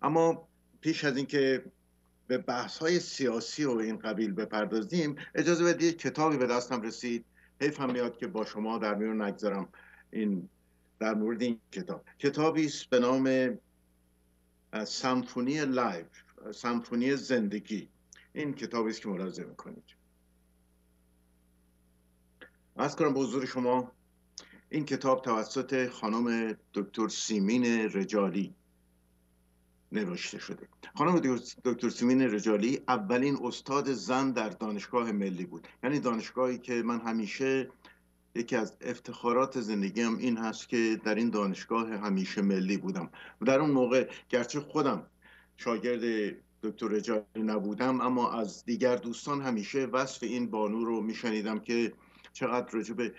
اما پیش از اینکه به بحث های سیاسی و این قبیل بپردازیم، اجازه بدید کتابی به دستم رسید. حیفم میاد که با شما در میون نگذارم این در مورد این کتابی است به نام سمفونی لایف، سمفونی زندگی. این کتابی است که ملاحظه میکنید. عرض کنم به حضور شما این کتاب توسط خانم دکتر سیمین رجالی نوشته شده. خانم دکتر سیمین رجالی اولین استاد زن در دانشگاه ملی بود. یعنی دانشگاهی که من همیشه یکی از افتخارات زندگیم این هست که در این دانشگاه همیشه ملی بودم. و در اون موقع گرچه خودم شاگرد دکتر رجالی نبودم، اما از دیگر دوستان همیشه وصف این بانو رو میشنیدم که چقدر راجع به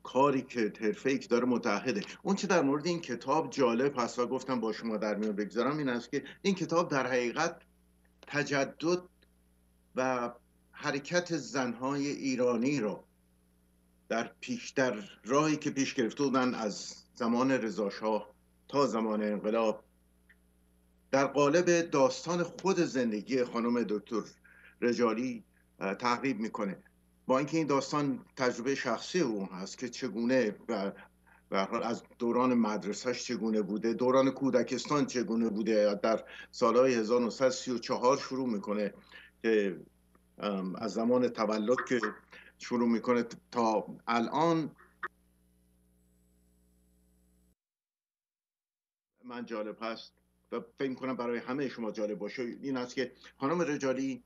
کاری که حرفه‌ای که داره متعهده. اون چه در مورد این کتاب جالب هست و گفتم با شما در میان بگذارم این است که این کتاب در حقیقت تجدد و حرکت زنهای ایرانی رو در راهی که پیش گرفته بودن از زمان رضاشاه تا زمان انقلاب در قالب داستان خود زندگی خانم دکتر رجالی تعقیب میکنه. با اینکه این داستان تجربه شخصی اون هست که چگونه و از دوران مدرسهش چگونه بوده، دوران کودکستان چگونه بوده، در سالهای 1934 شروع میکنه که از زمان تولد که شروع میکنه تا الان. من جالب هست و فکر کنم برای همه شما جالب باشه این است که خانم رجالی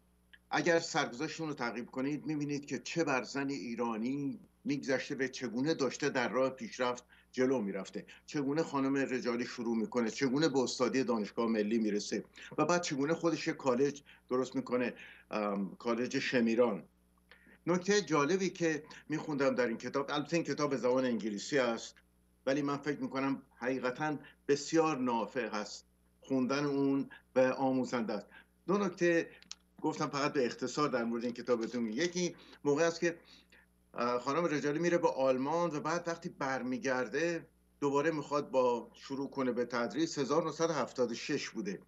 اگر سرگذشتشون رو تعقیب کنید میبینید که چه بر زن ایرانی میگذشته به چگونه داشته در راه پیشرفت جلو میرفته، چگونه خانم رجالی شروع میکنه، چگونه به استادی دانشگاه ملی میرسه و بعد چگونه خودش کالج درست میکنه، کالج شمیران. نکته جالبی که میخوندم در این کتاب، البته این کتاب به زبان انگلیسی است ولی من فکر میکنم حقیقتا بسیار نافع هست خوندن اون و آموزنده است. دو نکته گفتم فقط به اختصار در مورد این کتاب بهتون. یکی موقع است که خانم رجالی میره به آلمان و بعد وقتی برمیگرده دوباره میخواد با شروع کنه به تدریس. 1976 بوده.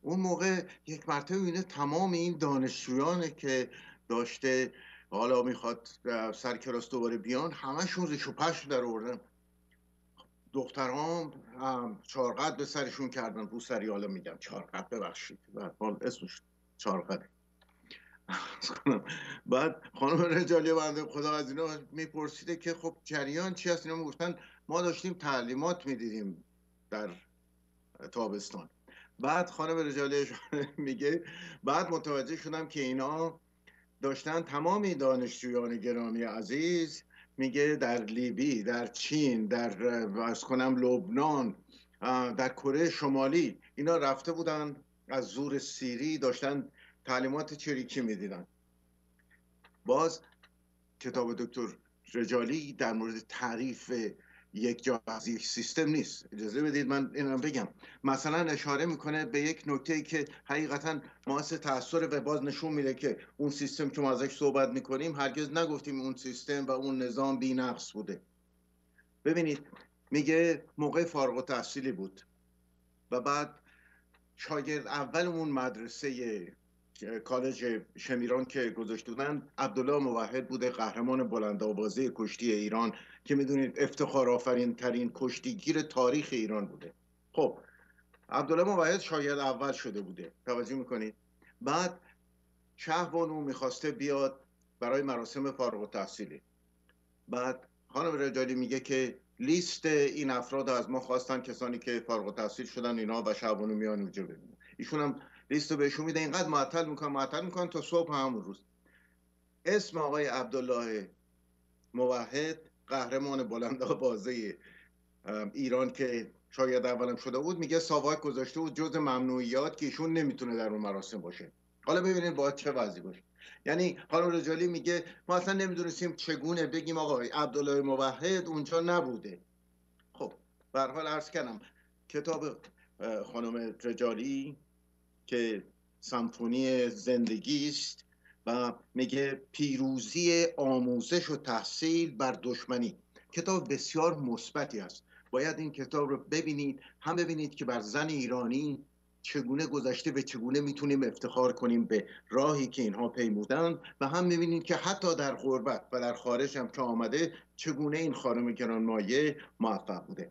اون موقع یک مرتبه میبینه تمام این دانشجویانی که داشته حالا میخواد سر کلاس دوباره بیان همشون ریش و پشت در آوردن. دختران چارقد به سرشون کردن، رو سری، حالا میگم چارقد ببخشید اسمش چارقده. بعد خانم رجالی بنده خدا از اینا میپرسیده که خب جریان چی هست؟ اینا میگفتن ما داشتیم تعلیمات میدیدیم در تابستان. بعد خانم رجالی میگه بعد متوجه شدم که اینا داشتن تمامی دانشجویان گرامی عزیز، میگه در لیبی، در چین، در ارز کنم لبنان، در کره شمالی اینا رفته بودن از زور سیری داشتن تعلیمات چریکی میدیدن. باز کتاب دکتر رجالی در مورد تعریف یک جا از یک سیستم نیست. اجازه بدید من اینم بگم. مثلا اشاره میکنه به یک نکته که حقیقتا باعث تأثیر و باز نشون میده که اون سیستم که ما ازش صحبت میکنیم هرگز نگفتیم اون سیستم و اون نظام بی‌نقص بوده. ببینید میگه موقع فارغ التحصیلی بود و بعد شاگرد اولمون مدرسه کالج شمیران که گذاشته بودن عبدالله موحد بوده، قهرمان بلندآوازه کشتی ایران که میدونید افتخار آفرین ترین کشتیگیر تاریخ ایران بوده. خب عبدالله موحد شاگرد اول شده بوده، توجه میکنید. بعد شهبانو میخواسته بیاد برای مراسم فارغ التحصیلی. بعد خانم رجالی میگه که لیست این افراد از ما خواستن، کسانی که فارغ التحصیل شدن اینا و شهبانو میان اونجا ببینن. ایشون هم لیست رو بهشون میده، اینقدر معطل میکنن تا صبح همون روز اسم آقای عبدالله موحد، قهرمان بلندآوازه ایران که شاید اولم شده بود، میگه ساواک گذاشته بود جز ممنوعیات که ایشون نمیتونه در اون مراسم باشه. حالا ببینید باید چه وضعی باشه. یعنی خانم رجالی میگه ما اصلا نمیدونستیم چگونه بگیم آقا عبدالله موحد اونجا نبوده. خب به هر حال عرض کردم کتاب خانم رجالی که سمفونی زندگی است و میگه پیروزی آموزش و تحصیل بر دشمنی، کتاب بسیار مثبتی است باید این کتاب رو ببینید، هم ببینید که بر زن ایرانی چگونه گذشته و چگونه میتونیم افتخار کنیم به راهی که اینها پیمودن، و هم ببینید که حتی در غربت و در خارج هم که آمده چگونه این خانم گرانمایه موفق بوده.